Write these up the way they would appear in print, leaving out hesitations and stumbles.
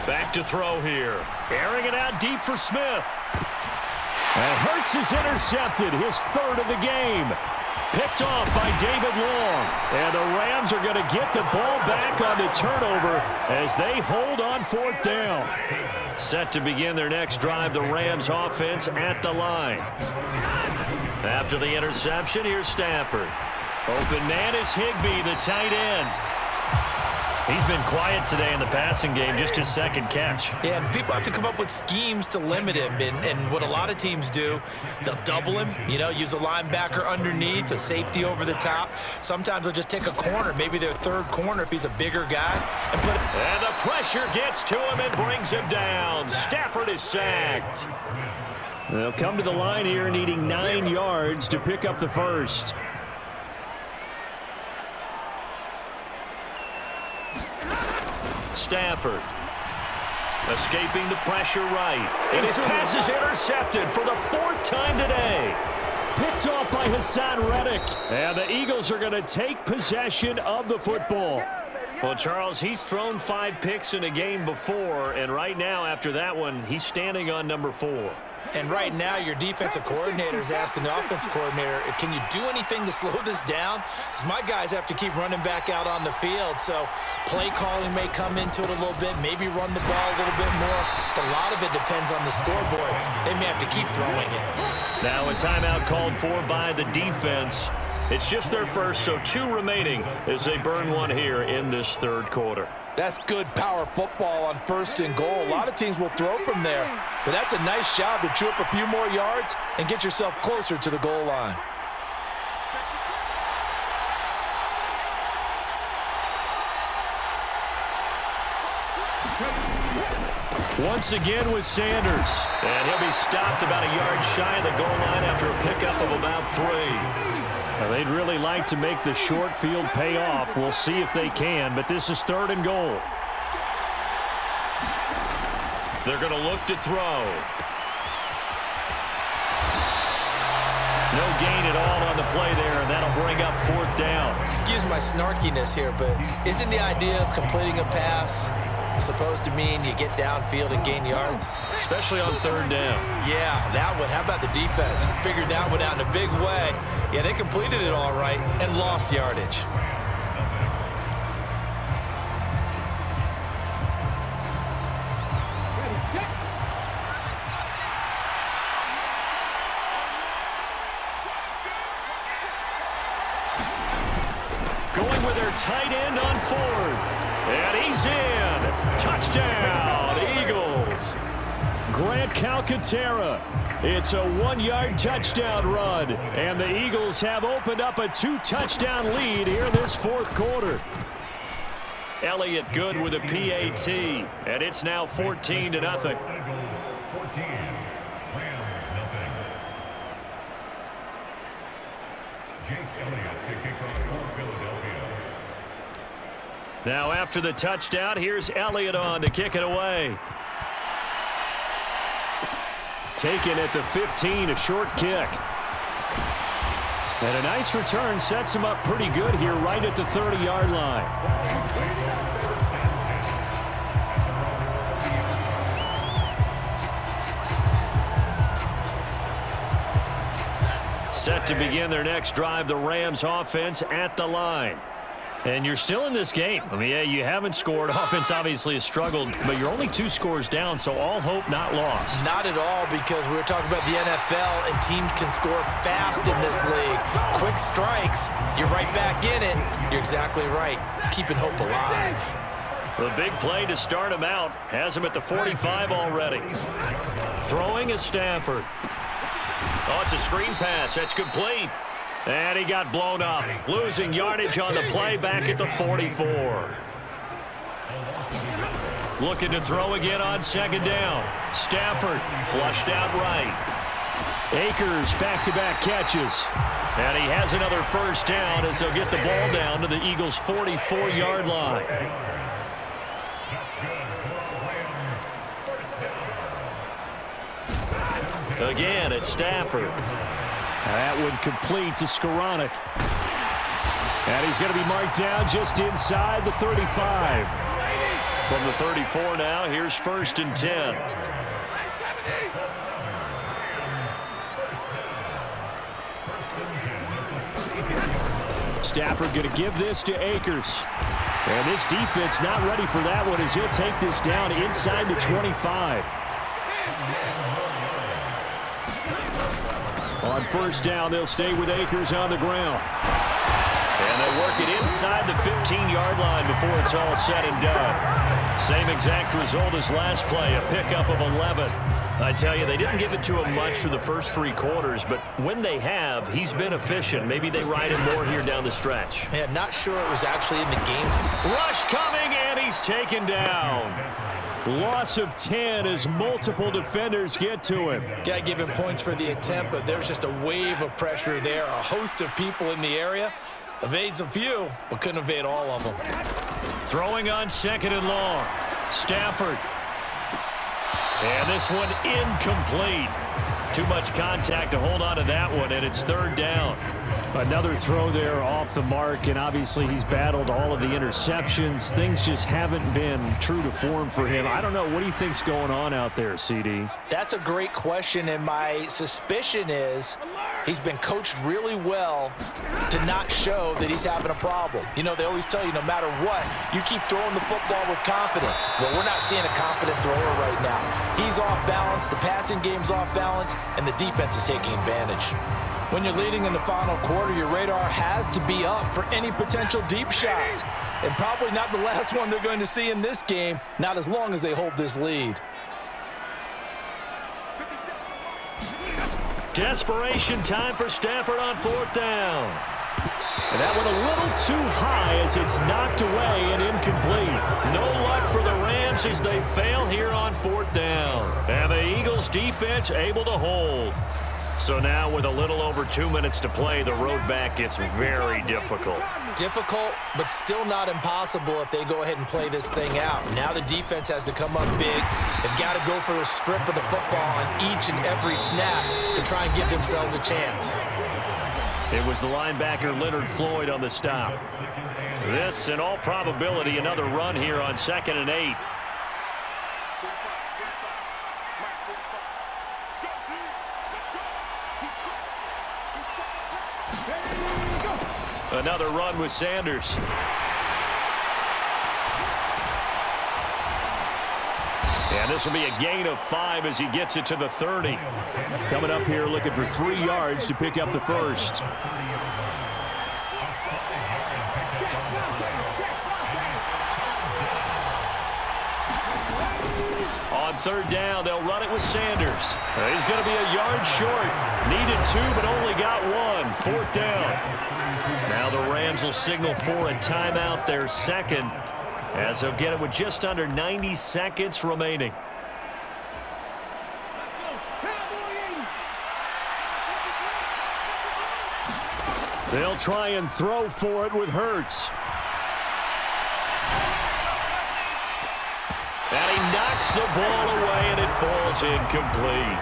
Back to throw here. Airing it out deep for Smith. And Hurts is intercepted, his third of the game. Picked off by David Long. And the Rams are going to get the ball back on the turnover as they hold on fourth down. Set to begin their next drive, the Rams offense at the line. After the interception, here's Stafford. Open man is Higbee, the tight end. He's been quiet today in the passing game, just his second catch. Yeah, and people have to come up with schemes to limit him. And what a lot of teams do, they'll double him, use a linebacker underneath, a safety over the top. Sometimes they'll just take a corner, maybe their third corner if he's a bigger guy. And the pressure gets to him and brings him down. Stafford is sacked. They'll come to the line here needing 9 yards to pick up the first. Stafford escaping the pressure right. And his pass is intercepted for the fourth time today. Picked off by Hassan Reddick. And the Eagles are going to take possession of the football. Well, Charles, he's thrown 5 picks in a game before. And right now, after that one, he's standing on number 4. And right now, your defensive coordinator is asking the offensive coordinator, can you do anything to slow this down? Because my guys have to keep running back out on the field. So play calling may come into it a little bit, maybe run the ball a little bit more. But a lot of it depends on the scoreboard. They may have to keep throwing it. Now a timeout called for by the defense. It's just their first, so 2 remaining as they burn one here in this third quarter. That's good power football on 1st and goal. A lot of teams will throw from there, but that's a nice job to chew up a few more yards and get yourself closer to the goal line. Once again with Sanders. And he'll be stopped about a yard shy of the goal line after a pickup of about 3. Now, they'd really like to make the short field pay off. We'll see if they can, but this is 3rd and goal. They're going to look to throw. No gain at all on the play there, and that'll bring up 4th down. Excuse my snarkiness here, but isn't the idea of completing a pass supposed to mean you get downfield and gain yards? Especially on 3rd down. Yeah, that one. How about the defense? Figured that one out in a big way. Yeah, they completed it all right and lost yardage. Going with their tight end on 4th. And he's in. Touchdown, Eagles. Grant Calcaterra. It's a 1-yard touchdown run. And the Eagles have opened up a 2-touchdown lead here in this 4th quarter. Elliott good with a PAT. And it's now 14-0. Now after the touchdown, here's Elliott on to kick it away. Taken at the 15, a short kick. And a nice return sets him up pretty good here right at the 30-yard line. Set to begin their next drive, the Rams offense at the line. And you're still in this game. I mean, yeah, you haven't scored. Offense obviously has struggled, but you're only 2 scores down, so all hope not lost. Not at all, because we were talking about the NFL, and teams can score fast in this league. Quick strikes, you're right back in it. You're exactly right. Keeping hope alive. The big play to start him out has him at the 45 already. Throwing is Stafford. Oh, it's a screen pass. That's complete. And he got blown up, losing yardage on the play back at the 44. Looking to throw again on 2nd down. Stafford flushed out right. Akers back-to-back catches. And he has another first down as they'll get the ball down to the Eagles' 44-yard line. Again, it's Stafford. That one complete to Skoranek. And he's going to be marked down just inside the 35. From the 34 now, here's 1st and 10. Stafford going to give this to Akers. And this defense not ready for that one as he'll take this down inside the 25. On 1st down, they'll stay with Akers on the ground. And they'll work it inside the 15-yard line before it's all said and done. Same exact result as last play, a pickup of 11. I tell you, they didn't give it to him much for the first 3 quarters, but when they have, he's been efficient. Maybe they ride him more here down the stretch. Yeah, not sure it was actually in the game. Rush coming, and he's taken down. Loss of 10 as multiple defenders get to him. Got to give him points for the attempt, but there's just a wave of pressure there. A host of people in the area. Evades a few, but couldn't evade all of them. Throwing on 2nd and long. Stafford. And this one incomplete. Too much contact to hold on to that one, and it's 3rd down. Another throw there off the mark, and obviously he's battled all of the interceptions. Things just haven't been true to form for him. I don't know. What do you think's going on out there, CD? That's a great question, and my suspicion is he's been coached really well to not show that he's having a problem. You know, they always tell you no matter what, you keep throwing the football with confidence. Well, we're not seeing a confident thrower right now. He's off balance, the passing game's off balance, and the defense is taking advantage. When you're leading in the final quarter, your radar has to be up for any potential deep shots. And probably not the last one they're going to see in this game, not as long as they hold this lead. Desperation time for Stafford on 4th down. And that one a little too high as it's knocked away and incomplete. No luck for the Rams as they fail here on 4th down. And the Eagles defense able to hold. So now with a little over 2 minutes to play, the road back gets very difficult. Difficult, but still not impossible if they go ahead and play this thing out. Now the defense has to come up big. They've got to go for a strip of the football on each and every snap to try and give themselves a chance. It was the linebacker Leonard Floyd on the stop. This, in all probability, another run here on 2nd and 8. Another run with Sanders. And this will be a gain of 5 as he gets it to the 30. Coming up here looking for 3 yards to pick up the first. On 3rd down, they'll run it with Sanders. He's going to be a yard short. Needed 2, but only got 1. 4th down. Now the Rams will signal for a timeout, their second, as they'll get it with just under 90 seconds remaining. They'll try and throw for it with Hurts. And he knocks the ball away, and it falls incomplete.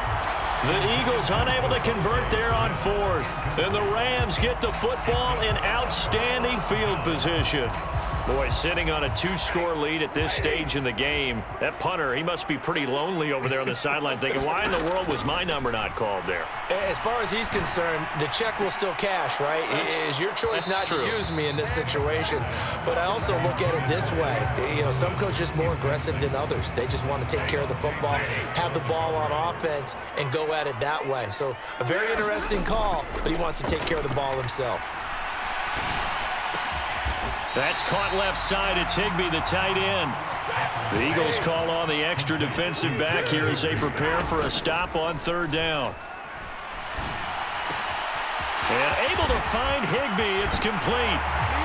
The Eagles unable to convert there on 4th. And the Rams get the football in outstanding field position. Boy, sitting on a 2-score lead at this stage in the game, that punter, he must be pretty lonely over there on the sideline thinking, why in the world was my number not called there? As far as he's concerned, the check will still cash, right? It is your choice not to use me in this situation. But I also look at it this way. You know, some coaches are more aggressive than others. They just want to take care of the football, have the ball on offense, and go at it that way. So a very interesting call, but he wants to take care of the ball himself. That's caught left side. It's Higbee, the tight end. The Eagles call on the extra defensive back here as they prepare for a stop on 3rd down. And able to find Higbee. It's complete.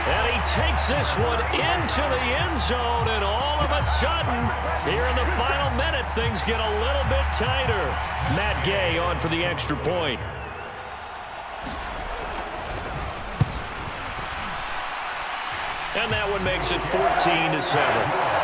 And he takes this one into the end zone. And all of a sudden, here in the final minute, things get a little bit tighter. Matt Gay on for the extra point. And that one makes it 14-7.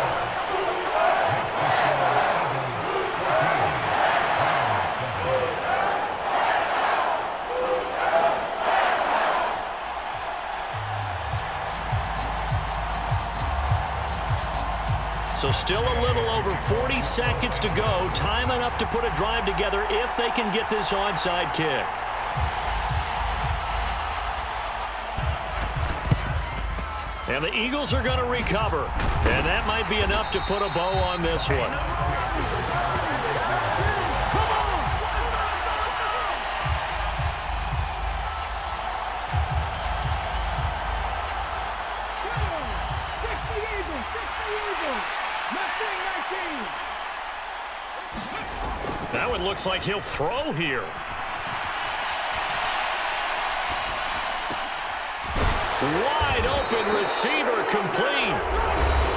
So still a little over 40 seconds to go. Time enough to put a drive together if they can get this onside kick. And the Eagles are going to recover. And that might be enough to put a bow on this one. That one looks like he'll throw here. Wide open receiver complete.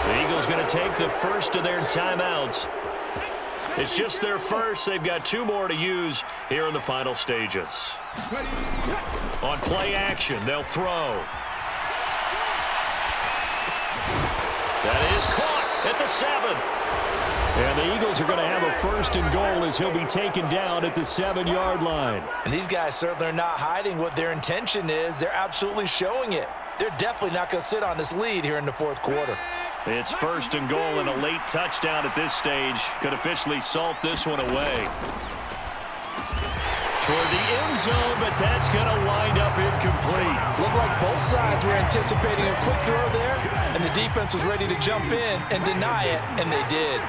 The Eagles going to take the first of their timeouts. It's just their first. They've got 2 more to use here in the final stages. On play action, they'll throw. That is caught at the 7. And the Eagles are going to have a first and goal as he'll be taken down at the 7-yard line. And these guys certainly are not hiding what their intention is. They're absolutely showing it. They're definitely not going to sit on this lead here in the 4th quarter. It's first and goal, and a late touchdown at this stage could officially salt this one away. Toward the end zone, but that's going to wind up incomplete. Looked like both sides were anticipating a quick throw there, and the defense was ready to jump in and deny it, and they did.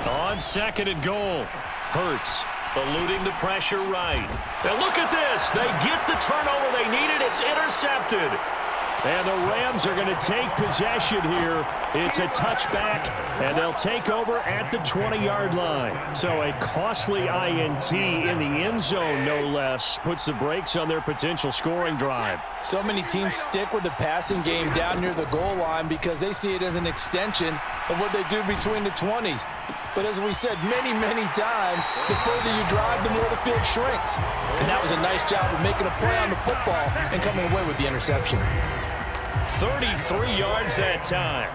On 2nd and goal, Hurts eluding the pressure right. And look at this. They get the turnover they needed. It's intercepted. And the Rams are going to take possession here. It's a touchback, and they'll take over at the 20-yard line. So a costly INT in the end zone, no less, puts the brakes on their potential scoring drive. So many teams stick with the passing game down near the goal line because they see it as an extension of what they do between the 20s. But as we said many, many times, the further you drive, the more the field shrinks. And that was a nice job of making a play on the football and coming away with the interception. 33 yards that time.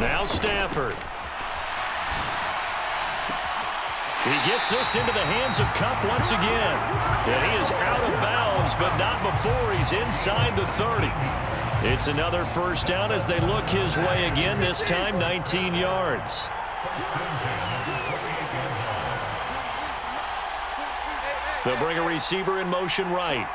Now Stafford. He gets this into the hands of Kupp once again. And he is out of bounds, but not before he's inside the 30. It's another first down as they look his way again, this time 19 yards. They'll bring a receiver in motion right.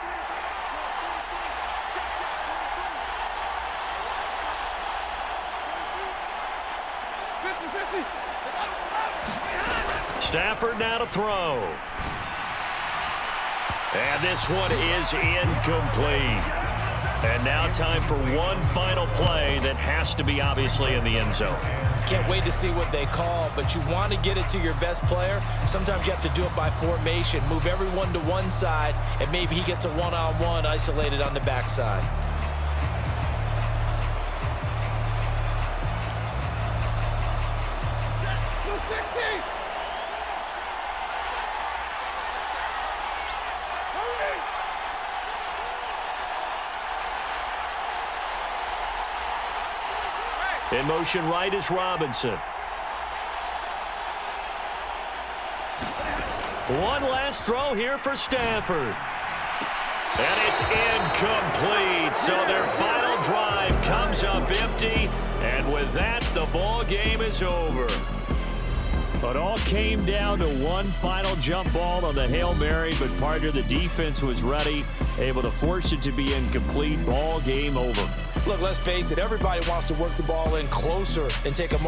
Stafford now to throw. And this one is incomplete. And now time for one final play that has to be obviously in the end zone. Can't wait to see what they call, but you want to get it to your best player. Sometimes you have to do it by formation. Move everyone to one side, and maybe he gets a one-on-one isolated on the backside. In motion right is Robinson. One last throw here for Stafford. And it's incomplete. So their final drive comes up empty. And with that, the ball game is over. It all came down to one final jump ball on the Hail Mary, but partner, the defense was ready, able to force it to be incomplete. Ball game over. Look, let's face it, everybody wants to work the ball in closer and take a more